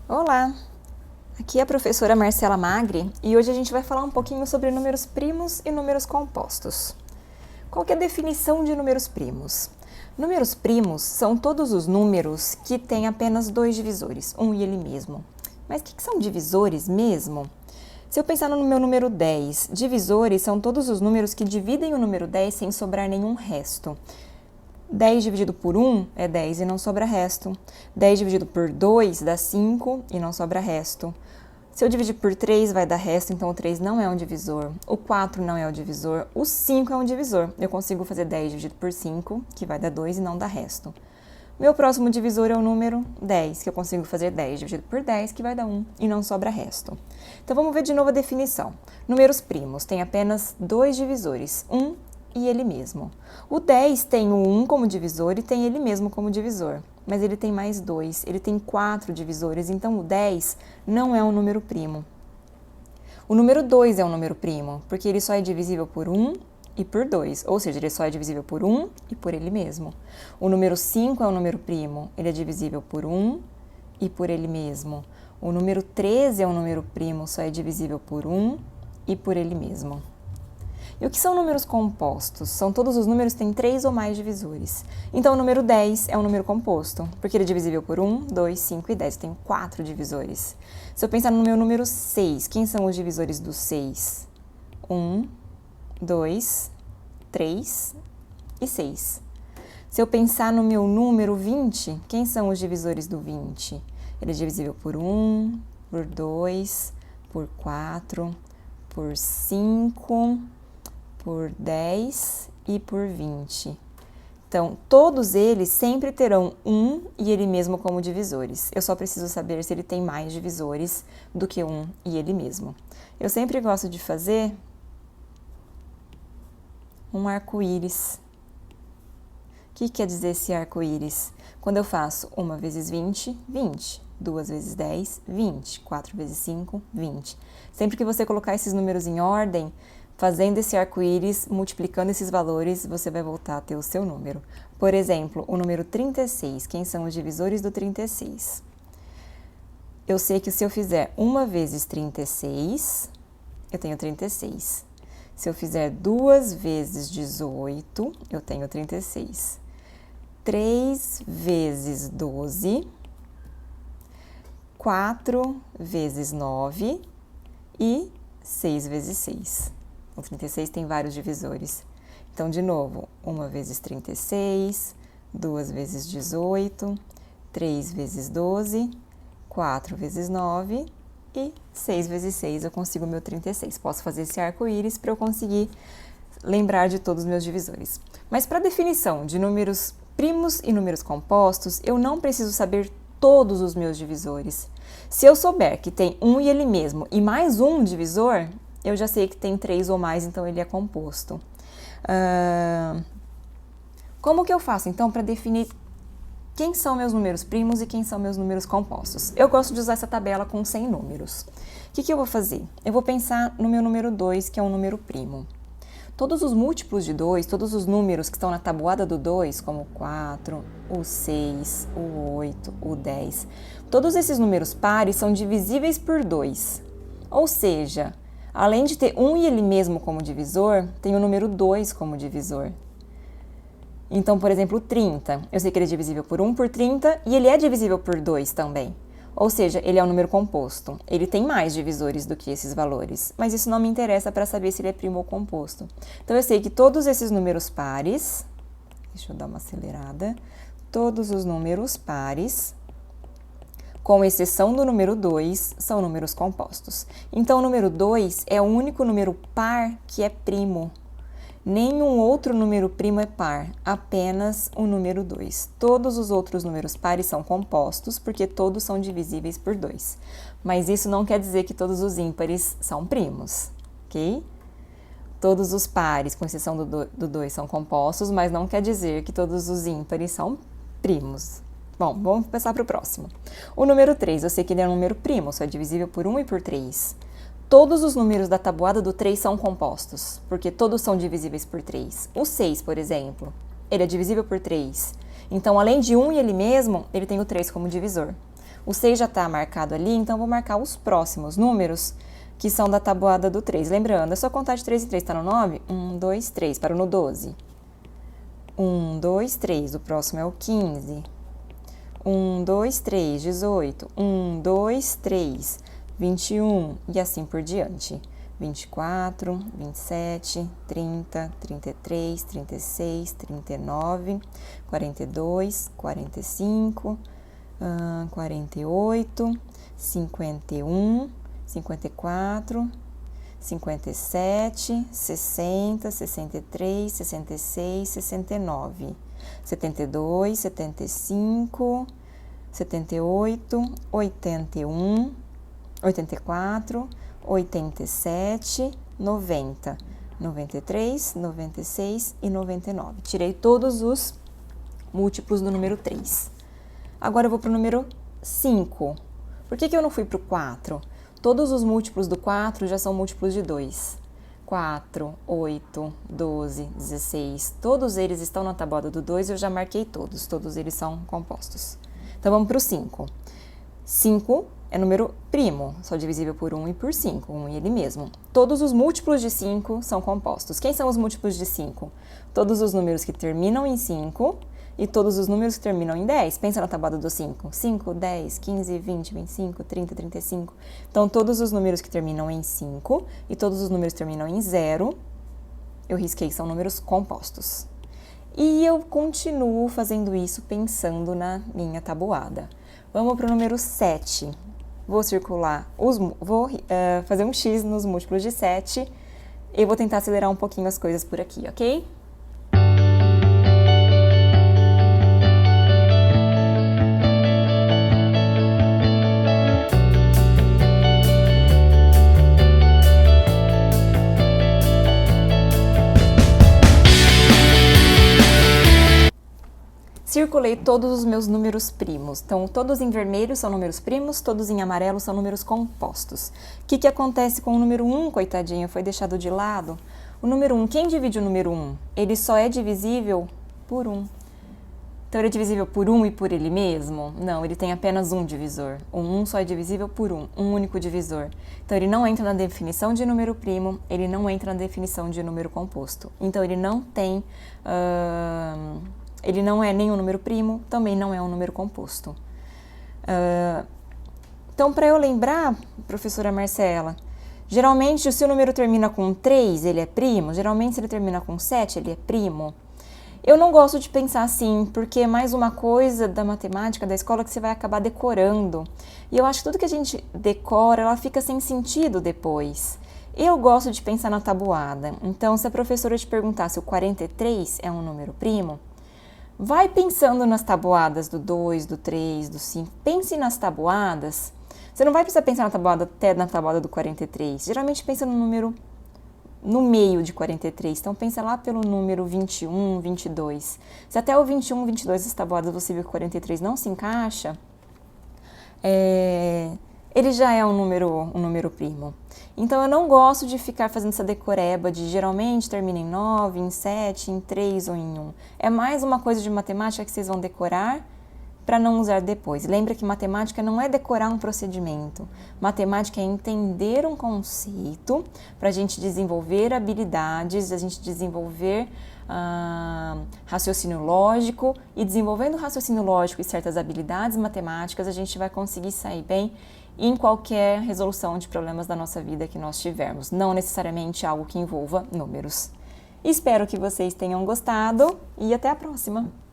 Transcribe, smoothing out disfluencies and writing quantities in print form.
Olá, aqui é a professora Marcela Magri e hoje a gente vai falar um pouquinho sobre números primos e números compostos. Qual que é a definição de números primos? Números primos são todos os números que têm apenas dois divisores, um e ele mesmo. Mas o que são divisores mesmo? Se eu pensar no meu número 10, divisores são todos os números que dividem o número 10 sem sobrar nenhum resto. 10 dividido por 1 é 10 e não sobra resto. 10 dividido por 2 dá 5 e não sobra resto. Se eu dividir por 3 vai dar resto, então o 3 não é um divisor. O 4 não é um divisor. O 5 é um divisor. Eu consigo fazer 10 dividido por 5, que vai dar 2 e não dá resto. Meu próximo divisor é o número 10, que eu consigo fazer 10 dividido por 10, que vai dar 1 e não sobra resto. Então vamos ver de novo a definição. Números primos têm apenas dois divisores, 1 e ele mesmo. O 10 tem o 1 como divisor e tem ele mesmo como divisor, mas ele tem mais 2, ele tem 4 divisores, então o 10 não é um número primo. O número 2 é um número primo, porque ele só é divisível por 1 e por 2, ou seja, ele só é divisível por 1 e por ele mesmo. O número 5 é um número primo, ele é divisível por 1 e por ele mesmo. O número 13 é um número primo, só é divisível por 1 e por ele mesmo. E o que são números compostos? São todos os números que têm 3 ou mais divisores. Então, o número 10 é um número composto, porque ele é divisível por 1, 2, 5 e 10. Tem 4 divisores. Se eu pensar no meu número 6, quem são os divisores do 6? 1, 2, 3 e 6. Se eu pensar no meu número 20, quem são os divisores do 20? Ele é divisível por 1, por 2, por 4, por 5... por 10 e por 20. Então, todos eles sempre terão 1 e ele mesmo como divisores. Eu só preciso saber se ele tem mais divisores do que 1 e ele mesmo. Eu sempre gosto de fazer um arco-íris. O que quer dizer esse arco-íris? Quando eu faço 1 vezes 20, 20. 2 vezes 10, 20. 4 vezes 5, 20. Sempre que você colocar esses números em ordem, fazendo esse arco-íris, multiplicando esses valores, você vai voltar a ter o seu número. Por exemplo, o número 36, quem são os divisores do 36? Eu sei que se eu fizer 1 vezes 36, eu tenho 36. Se eu fizer 2 vezes 18, eu tenho 36. 3 vezes 12, 4 vezes 9 e 6 vezes 6. O 36 tem vários divisores. Então, de novo, 1 vezes 36, 2 vezes 18, 3 vezes 12, 4 vezes 9 e 6 vezes 6 eu consigo o meu 36. Posso fazer esse arco-íris para eu conseguir lembrar de todos os meus divisores. Mas para a definição de números primos e números compostos, eu não preciso saber todos os meus divisores. Se eu souber que tem um e ele mesmo e mais um divisor, eu já sei que tem 3 ou mais, então ele é composto. Como que eu faço, então, para definir quem são meus números primos e quem são meus números compostos? Eu gosto de usar essa tabela com 100 números. O que eu vou fazer? Eu vou pensar no meu número 2, que é um número primo. Todos os múltiplos de 2, todos os números que estão na tabuada do 2, como o 4, o 6, o 8, o 10, todos esses números pares são divisíveis por 2. Ou seja, além de ter 1 e ele mesmo como divisor, tem o número 2 como divisor. Então, por exemplo, o 30, eu sei que ele é divisível por 1 por 30 e ele é divisível por 2 também. Ou seja, ele é um número composto. Ele tem mais divisores do que esses valores, mas isso não me interessa para saber se ele é primo ou composto. Então, eu sei que todos esses números pares, deixa eu dar uma acelerada, todos os números pares, com exceção do número 2, são números compostos. Então, o número 2 é o único número par que é primo. Nenhum outro número primo é par, apenas o número 2. Todos os outros números pares são compostos, porque todos são divisíveis por 2. Mas isso não quer dizer que todos os ímpares são primos, ok? Todos os pares, com exceção do 2, são compostos, mas não quer dizer que todos os ímpares são primos. Bom, vamos passar para o próximo. O número 3, eu sei que ele é um número primo, só é divisível por 1 e por 3. Todos os números da tabuada do 3 são compostos, porque todos são divisíveis por 3. O 6, por exemplo, ele é divisível por 3. Então, além de 1 e ele mesmo, ele tem o 3 como divisor. O 6 já está marcado ali, então vou marcar os próximos números que são da tabuada do 3. Lembrando, é só contar de 3 em 3, está no 9? 1, 2, 3, parou no 12. 1, 2, 3, o próximo é o 15. 1, 2, 3, 18. 1, 2, 3, 21 e assim por diante. 24, 27, 30, 33, 36, 39, 42, 45, 48, 51, 54, 57, 60, 63, 66, 69, 72, 75, 78, 81, 84, 87, 90, 93, 96 e 99. Tirei todos os múltiplos do número 3. Agora eu vou para o número 5. Por que eu não fui para o 4? Todos os múltiplos do 4 já são múltiplos de 2. 4, 8, 12, 16, todos eles estão na tabuada do 2 e eu já marquei todos. Todos eles são compostos. Então vamos para o 5. 5 é número primo, só divisível por 1 e por 5, 1 e ele mesmo. Todos os múltiplos de 5 são compostos. Quem são os múltiplos de 5? Todos os números que terminam em 5 e todos os números que terminam em 10. Pensa na tabuada do 5. 5, 10, 15, 20, 25, 30, 35. Então, todos os números que terminam em 5 e todos os números que terminam em 0, eu risquei, são números compostos. E eu continuo fazendo isso pensando na minha tabuada. Vamos para o número 7. Vou circular, vou fazer um X nos múltiplos de 7 e vou tentar acelerar um pouquinho as coisas por aqui, ok? Circulei todos os meus números primos. Então, todos em vermelho são números primos, todos em amarelo são números compostos. O que acontece com o número 1, coitadinho? Foi deixado de lado. O número 1, quem divide o número 1? Ele só é divisível por 1. Então, ele é divisível por 1 e por ele mesmo? Não, ele tem apenas um divisor. O 1 só é divisível por 1, um único divisor. Então, ele não entra na definição de número primo, ele não entra na definição de número composto. Então, ele não tem... Ele não é nem um número primo, também não é um número composto. Então, para eu lembrar, professora Marcela, geralmente, se o número termina com 3, ele é primo. Geralmente, se ele termina com 7, ele é primo. Eu não gosto de pensar assim, porque é mais uma coisa da matemática, da escola, que você vai acabar decorando. E eu acho que tudo que a gente decora, ela fica sem sentido depois. Eu gosto de pensar na tabuada. Então, se a professora te perguntar se o 43 é um número primo, vai pensando nas tabuadas do 2, do 3, do 5. Pense nas tabuadas. Você não vai precisar pensar na tabuada até na tabuada do 43. Geralmente pensa no número no meio de 43. Então pensa lá pelo número 21, 22. Se até o 21, 22 das tabuadas você viu que o 43 não se encaixa, ele já é um número primo. Então, eu não gosto de ficar fazendo essa decoreba de geralmente termina em 9, em 7, em 3 ou em 1. É mais uma coisa de matemática que vocês vão decorar para não usar depois. Lembra que matemática não é decorar um procedimento. Matemática é entender um conceito para a gente desenvolver habilidades, a gente desenvolver raciocínio lógico, e desenvolvendo raciocínio lógico e certas habilidades matemáticas, a gente vai conseguir sair bem em qualquer resolução de problemas da nossa vida que nós tivermos, não necessariamente algo que envolva números. Espero que vocês tenham gostado e até a próxima!